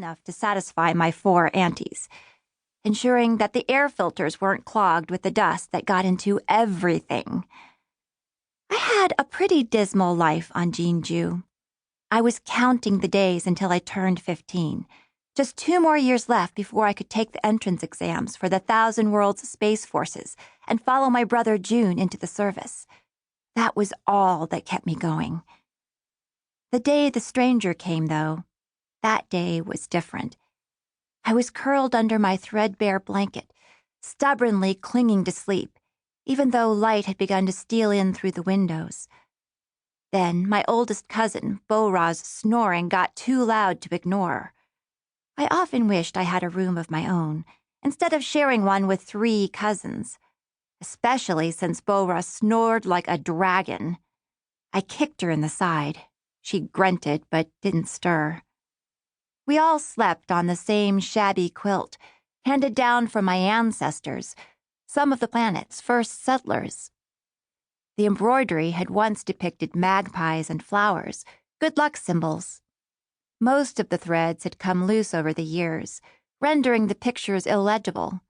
enough to satisfy my 4 aunties, ensuring that the air filters weren't clogged with the dust that got into everything. I had a pretty dismal life on Jinju. I was counting the days until I turned 15. Just 2 more years left before I could take the entrance exams for the Thousand Worlds Space Forces and follow my brother June into the service. That was all that kept me going. The day the stranger came, though, that day was different. I was curled under my threadbare blanket, stubbornly clinging to sleep, even though light had begun to steal in through the windows. Then my oldest cousin, Bo-Ra's snoring got too loud to ignore. I often wished I had a room of my own, instead of sharing one with 3 cousins, especially since Bo-Ra snored like a dragon. I kicked her in the side. She grunted but didn't stir. We all slept on the same shabby quilt, handed down from my ancestors, some of the planet's first settlers. The embroidery had once depicted magpies and flowers, good luck symbols. Most of the threads had come loose over the years, rendering the pictures illegible.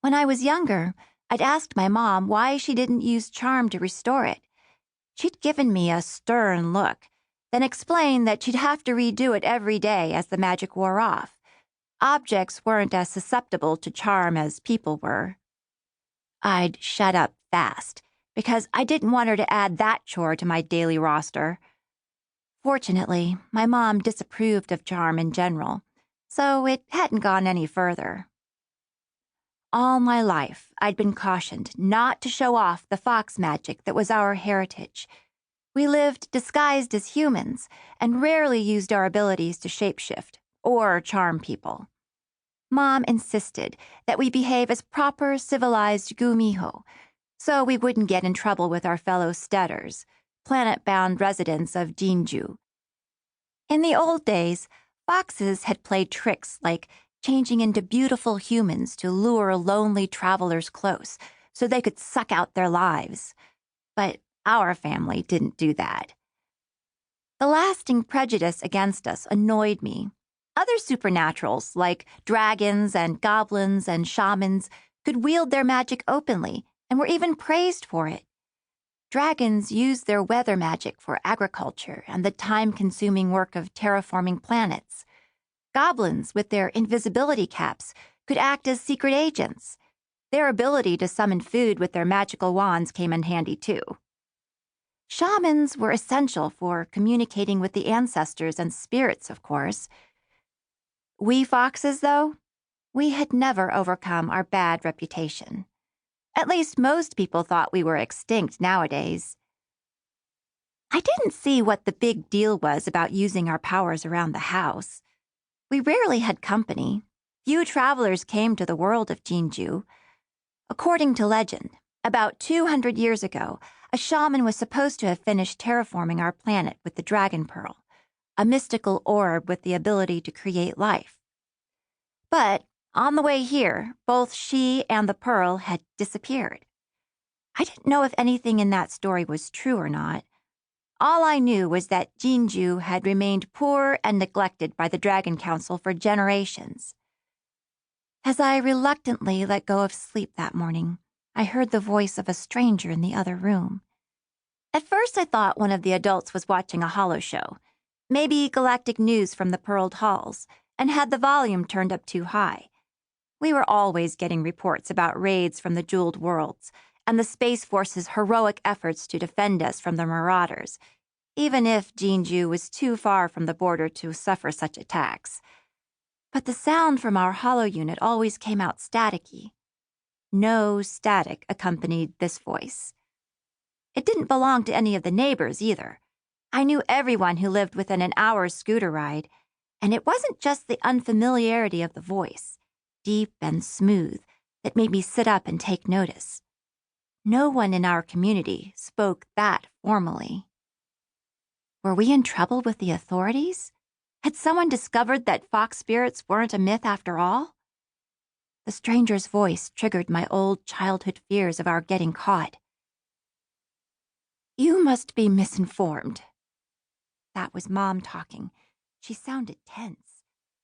When I was younger, I'd asked my mom why she didn't use charm to restore it. She'd given me a stern look, then explained that she'd have to redo it every day as the magic wore off. Objects weren't as susceptible to charm as people were. I'd shut up fast, because I didn't want her to add that chore to my daily roster. Fortunately, my mom disapproved of charm in general, so it hadn't gone any further. All my life, I'd been cautioned not to show off the fox magic that was our heritage. We lived disguised as humans and rarely used our abilities to shapeshift or charm people. Mom insisted that we behave as proper civilized gumiho, so we wouldn't get in trouble with our fellow steaders, planet-bound residents of Jinju. In the old days, foxes had played tricks like changing into beautiful humans to lure lonely travelers close so they could suck out their lives. But our family didn't do that. The lasting prejudice against us annoyed me. Other supernaturals, like dragons and goblins and shamans, could wield their magic openly and were even praised for it. Dragons used their weather magic for agriculture and the time-consuming work of terraforming planets. Goblins, with their invisibility caps, could act as secret agents. Their ability to summon food with their magical wands came in handy, too. Shamans were essential for communicating with the ancestors and spirits, of course. We foxes, though, we had never overcome our bad reputation. At least most people thought we were extinct nowadays. I didn't see what the big deal was about using our powers around the house. We rarely had company. Few travelers came to the world of Jinju. According to legend, about 200 years ago, a shaman was supposed to have finished terraforming our planet with the dragon pearl, a mystical orb with the ability to create life. But on the way here, both she and the pearl had disappeared. I didn't know if anything in that story was true or not. All I knew was that Jinju had remained poor and neglected by the Dragon Council for generations. As I reluctantly let go of sleep that morning, I heard the voice of a stranger in the other room. At first I thought one of the adults was watching a holo show, maybe galactic news from the pearled halls, and had the volume turned up too high. We were always getting reports about raids from the jeweled worlds and the Space Force's heroic efforts to defend us from the marauders, even if Jinju was too far from the border to suffer such attacks. But the sound from our holo unit always came out staticky. No static accompanied this voice. It didn't belong to any of the neighbors either. I knew everyone who lived within an hour's scooter ride, and it wasn't just the unfamiliarity of the voice, deep and smooth, that made me sit up and take notice. No one in our community spoke that formally. Were we in trouble with the authorities? Had someone discovered that fox spirits weren't a myth after all? The stranger's voice triggered my old childhood fears of our getting caught. You must be misinformed. That was Mom talking. She sounded tense.